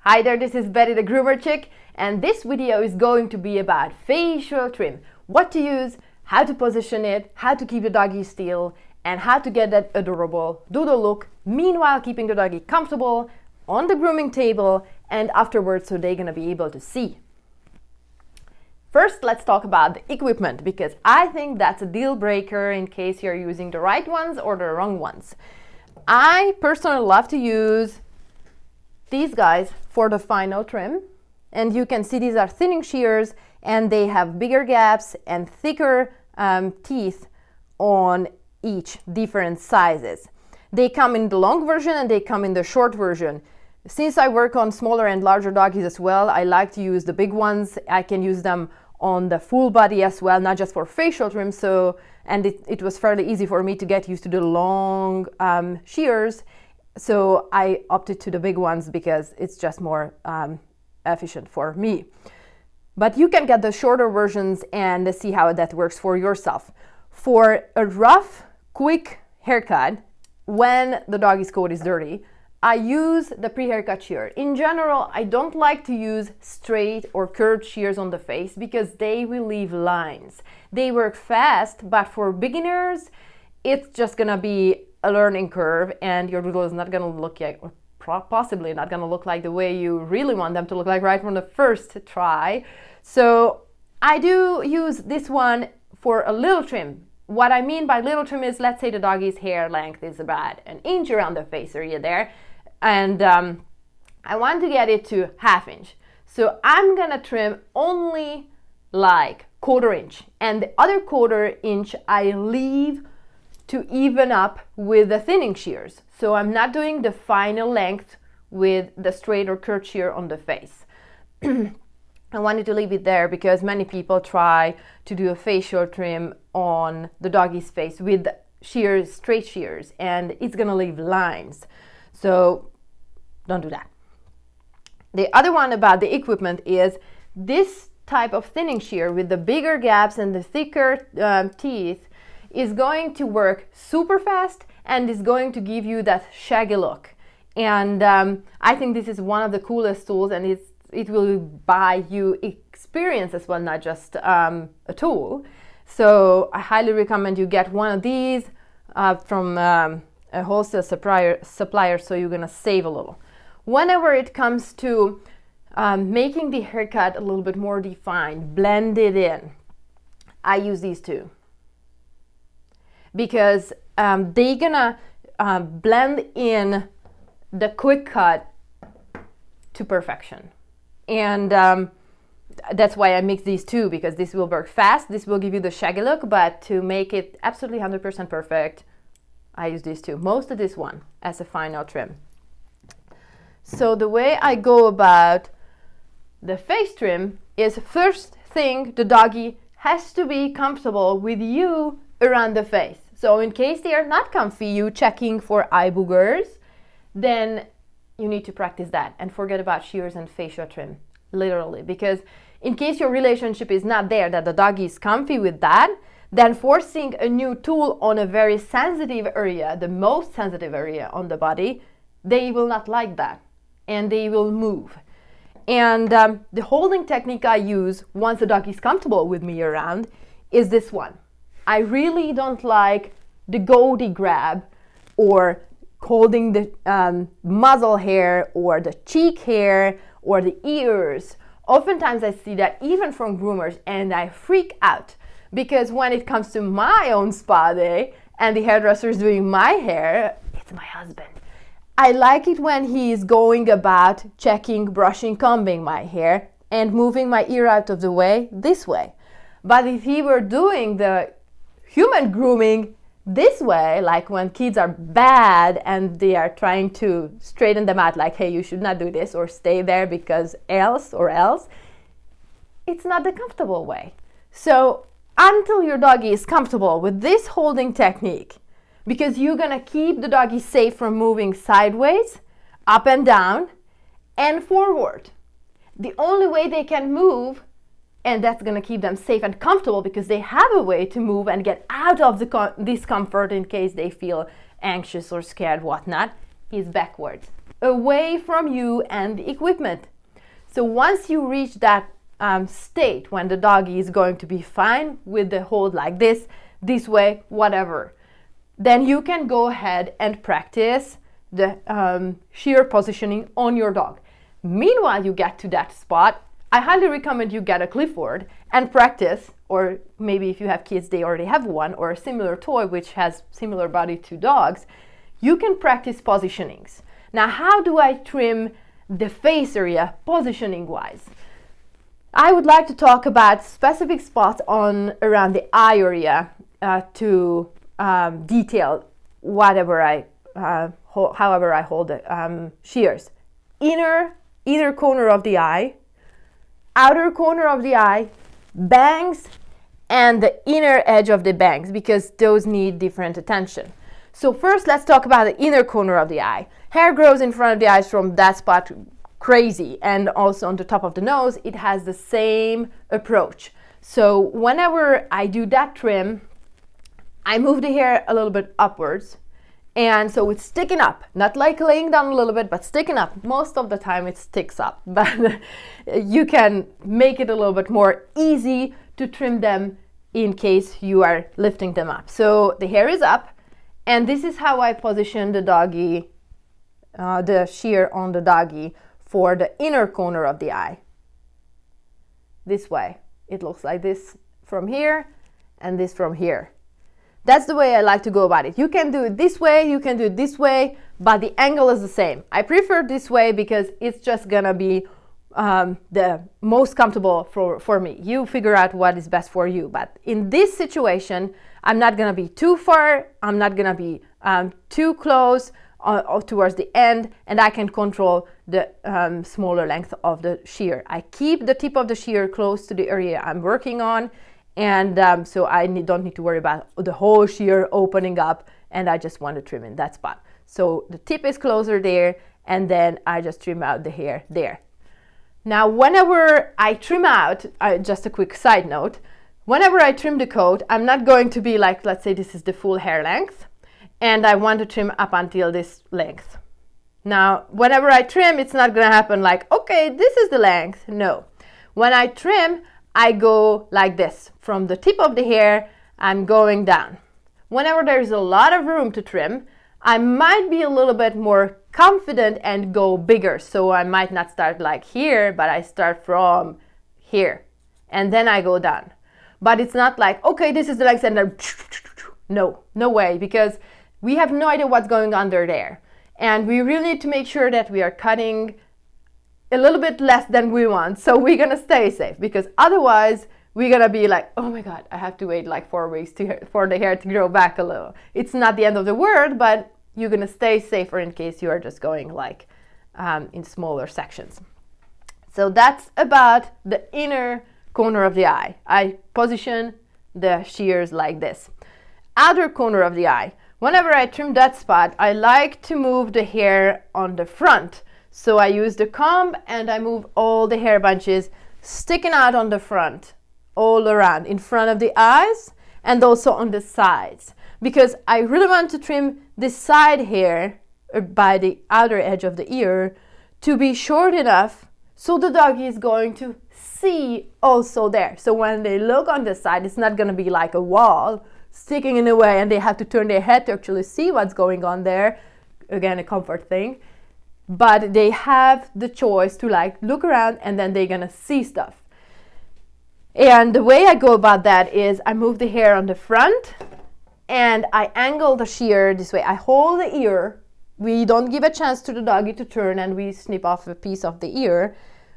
Hi there, this is Betty the Groomer Chick, and this video is going to be about facial trim. What to use, how to position it, how to keep the doggy still, and how to get that adorable doodle look, meanwhile keeping the doggy comfortable on the grooming table and afterwards so they're gonna be able to see. First, let's talk about the equipment, because I think that's a deal breaker in case you're using the right ones or the wrong ones. I personally love to use these guys for the final trim, and you can see these are thinning shears and they have bigger gaps and thicker teeth on each, different sizes. They come in the long version and they come in the short version. Since I work on smaller and larger doggies as well, I like to use the big ones. I can use them on the full body as well, not just for facial trim. And it was fairly easy for me to get used to the long shears. So I opted to the big ones because it's just more efficient for me. But you can get the shorter versions and see how that works for yourself. For a rough, quick haircut, when the doggy's coat is dirty, I use the pre-haircut shear. In general, I don't like to use straight or curved shears on the face because they will leave lines. They work fast, but for beginners, it's just gonna be a learning curve and your doodle is not gonna look like, or possibly not gonna look like the way you really want them to look like right from the first try. So I do use this one for a little trim. What I mean by little trim is, let's say the doggy's hair length is about an inch around the face area there, and I want to get it to ½ inch. So I'm gonna trim only like 1/4 inch, and the other 1/4 inch I leave to even up with the thinning shears. So I'm not doing the final length with the straight or curved shear on the face. I wanted to leave it there because many people try to do a facial trim on the doggy's face with shears, straight shears, and it's gonna leave lines. So don't do that. The other one about the equipment is this type of thinning shear with the bigger gaps and the thicker teeth is going to work super fast and is going to give you that shaggy look. And I think this is one of the coolest tools, and it will buy you experience as well, not just a tool. So I highly recommend you get one of these from a wholesale supplier, so you're gonna save a little. Whenever it comes to making the haircut a little bit more defined, blend it in, I use these two because they're gonna blend in the quick cut to perfection. And that's why I mix these two, because this will work fast, this will give you the shaggy look, but to make it absolutely 100% perfect, I use these two. Most of this one as a final trim. So the way I go about the face trim is, first thing, the doggy has to be comfortable with you around the face. So in case they are not comfy, you checking for eye boogers, then you need to practice that and forget about shears and facial trim, literally. Because in case your relationship is not there, that the doggy is comfy with that, then forcing a new tool on a very sensitive area, the most sensitive area on the body, they will not like that and they will move. And the holding technique I use once the doggy is comfortable with me around is this one. I really don't like the goatee grab or holding the muzzle hair or the cheek hair or the ears. Oftentimes I see that even from groomers, and I freak out because when it comes to my own spa day and the hairdresser is doing my hair, it's my husband. I like it when he's going about checking, brushing, combing my hair and moving my ear out of the way this way. But if he were doing the human grooming this way, like when kids are bad and they are trying to straighten them out, like, hey, you should not do this or stay there because else, it's not the comfortable way. So until your doggy is comfortable with this holding technique, because you're gonna keep the doggy safe from moving sideways, up and down, and forward. The only way they can move, and that's gonna keep them safe and comfortable because they have a way to move and get out of the discomfort in case they feel anxious or scared, whatnot, is backwards. away from you and the equipment. So once you reach that state when the doggy is going to be fine with the hold like this way, whatever, then you can go ahead and practice the sheer positioning on your dog. Meanwhile, you get to that spot, I highly recommend you get a clipboard and practice, or maybe if you have kids, they already have one, or a similar toy which has similar body to dogs, you can practice positionings. Now, how do I trim the face area positioning wise? I would like to talk about specific spots around the eye area to detail however I hold the shears. Either corner of the eye, outer corner of the eye, bangs, and the inner edge of the bangs, because those need different attention. So first, let's talk about the inner corner of the eye. Hair grows in front of the eyes from that spot crazy, and also on the top of the nose, it has the same approach. So whenever I do that trim, I move the hair a little bit upwards, and so it's sticking up, not like laying down a little bit, but sticking up. Most of the time it sticks up, but you can make it a little bit more easy to trim them in case you are lifting them up. So the hair is up, and this is how I position the doggy, the shear on the doggy for the inner corner of the eye. This way. It looks like this from here and this from here. That's the way I like to go about it. You can do it this way, you can do it this way, but the angle is the same. I prefer this way because it's just gonna be the most comfortable for me. You figure out what is best for you. But in this situation, I'm not gonna be too far, I'm not gonna be too close towards the end, and I can control the smaller length of the shear. I keep the tip of the shear close to the area I'm working on, and so I don't need to worry about the whole shear opening up, and I just want to trim in that spot. So the tip is closer there, and then I just trim out the hair there. Now, whenever I trim out, just a quick side note, whenever I trim the coat, I'm not going to be like, let's say this is the full hair length, and I want to trim up until this length. Now, whenever I trim, it's not going to happen like, okay, this is the length. No. When I trim, I go like this. From the tip of the hair, I'm going down. Whenever there is a lot of room to trim, I might be a little bit more confident and go bigger. So I might not start like here, but I start from here. And then I go down. But it's not like, okay, this is the length, and then no way, because we have no idea what's going on under there. And we really need to make sure that we are cutting a little bit less than we want. So we're gonna stay safe, because otherwise we're gonna be like, oh my God, I have to wait like 4 weeks for the hair to grow back a little. It's not the end of the world, but you're gonna stay safer in case you are just going like in smaller sections. So that's about the inner corner of the eye. I position the shears like this. Outer corner of the eye. Whenever I trim that spot, I like to move the hair on the front. So I use the comb and I move all the hair bunches sticking out on the front, all around, in front of the eyes and also on the sides. Because I really want to trim this side hair by the outer edge of the ear to be short enough so the doggy is going to see also there. So when they look on the side, it's not going to be like a wall sticking in the way and they have to turn their head to actually see what's going on there. Again, a comfort thing. But they have the choice to like look around and then they're gonna see stuff. And the way I go about that is I move the hair on the front and I angle the shear this way. I hold the ear. We don't give a chance to the doggy to turn and we snip off a piece of the ear.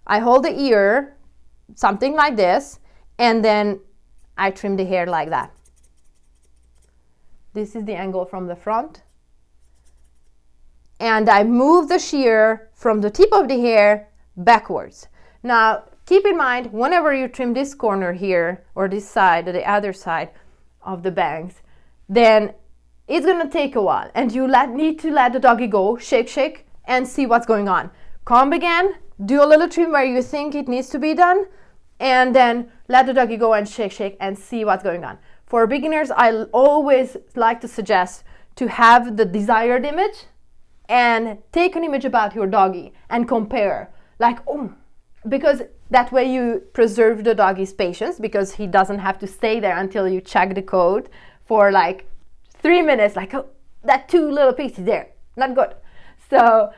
I hold the ear, something like this, and then I trim the hair like that. This is the angle from the front. And I move the shear from the tip of the hair backwards. Now, keep in mind, whenever you trim this corner here, or this side, or the other side of the bangs, then it's gonna take a while. And you need to let the doggy go, shake, and see what's going on. Comb again, do a little trim where you think it needs to be done, and then let the doggy go and shake, and see what's going on. For beginners, I always like to suggest to have the desired image, and take an image about your doggy and compare. Like, oh, because that way you preserve the doggy's patience, because he doesn't have to stay there until you check the code for like 3 minutes, like, oh, that 2 little pieces there, not good. So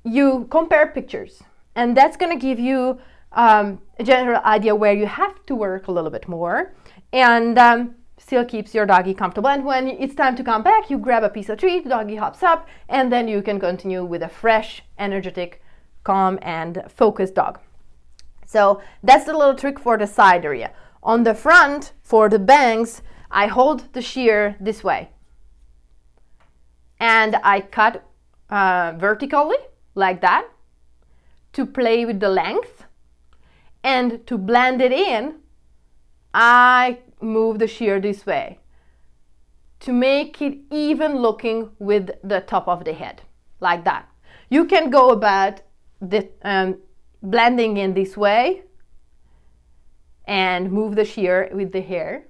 you compare pictures, and that's going to give you a general idea where you have to work a little bit more, and still keeps your doggy comfortable. And when it's time to come back, you grab a piece of treat, the doggy hops up, and then you can continue with a fresh, energetic, calm, and focused dog. So that's the little trick for the side area. On the front, for the bangs, I hold the shear this way, and I cut vertically like that to play with the length, and to blend it in, I move the shear this way to make it even looking with the top of the head, like that. You can go about the blending in this way and move the shear with the hair.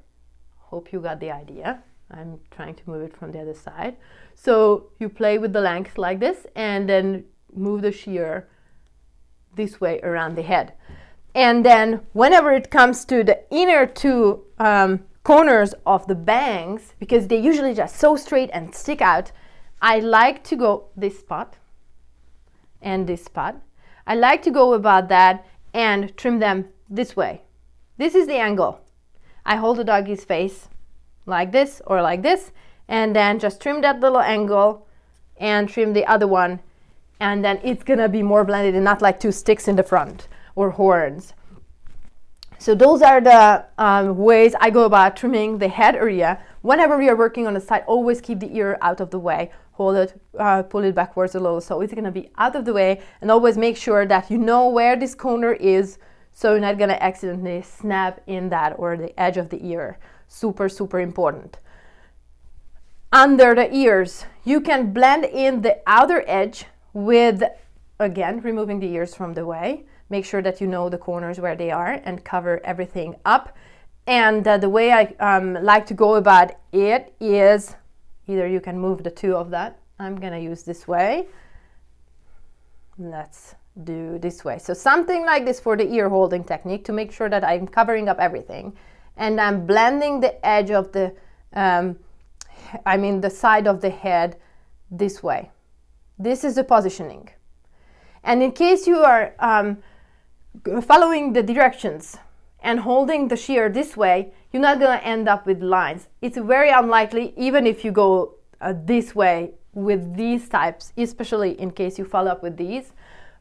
Hope you got the idea. I'm trying to move it from the other side. So you play with the length like this, and then move the shear this way around the head. And then whenever it comes to the inner 2 corners of the bangs, because they usually just so straight and stick out, I like to go this spot and this spot. I like to go about that and trim them this way. This is the angle. I hold the doggy's face like this or like this, and then just trim that little angle and trim the other one, and then it's gonna be more blended and not like 2 sticks in the front or horns. So those are the ways I go about trimming the head area. Whenever we are working on the side, always keep the ear out of the way. Hold it, pull it backwards a little, so it's gonna be out of the way, and always make sure that you know where this corner is, so you're not gonna accidentally snap in that or the edge of the ear. Super, super important. Under the ears, you can blend in the outer edge with, again, removing the ears from the way. Make sure that you know the corners where they are and cover everything up. And the way I like to go about it is, either you can move the 2 of that. I'm gonna use this way. Let's do this way. So something like this for the ear holding technique, to make sure that I'm covering up everything. And I'm blending the edge of the, the side of the head this way. This is the positioning. And in case you are following the directions and holding the shear this way, you're not going to end up with lines. It's very unlikely, even if you go this way with these types, especially in case you follow up with these.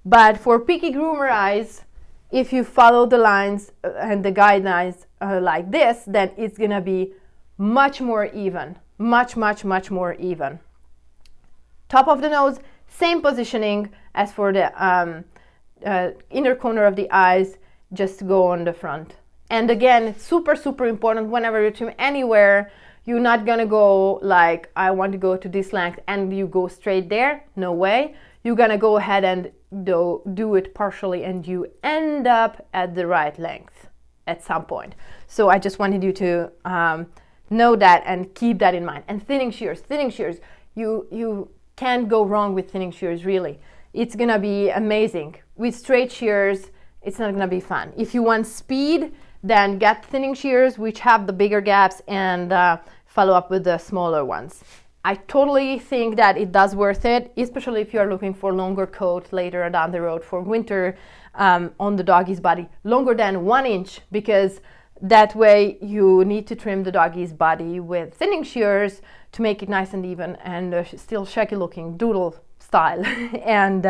But for picky groomer eyes, if you follow the lines and the guidelines like this, then it's going to be much more even. Much more even. Top of the nose, same positioning as for the inner corner of the eyes, just go on the front. And again, super important, whenever you trim anywhere, you're not gonna go like, I want to go to this length and you go straight there. No way. You're gonna go ahead and do it partially, and you end up at the right length at some point. So I just wanted you to know that and keep that in mind. And thinning shears, you can't go wrong with thinning shears, really. It's gonna be amazing. With straight shears, it's not gonna be fun. If you want speed, then get thinning shears, which have the bigger gaps, and follow up with the smaller ones. I totally think that it does worth it, especially if you're looking for longer coat later down the road for winter on the doggy's body, longer than 1 inch, because that way you need to trim the doggy's body with thinning shears to make it nice and even and still shaggy looking, Doodle style. And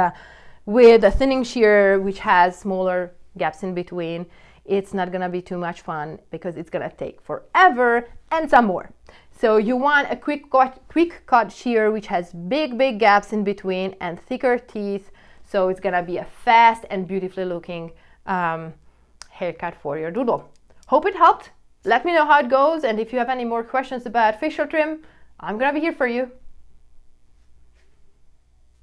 with a thinning shear which has smaller gaps in between, it's not gonna be too much fun because it's gonna take forever and some more. So you want a quick cut shear which has big gaps in between and thicker teeth, so it's gonna be a fast and beautifully looking haircut for your Doodle. Hope it helped. Let me know how it goes, and if you have any more questions about facial trim, I'm gonna be here for you.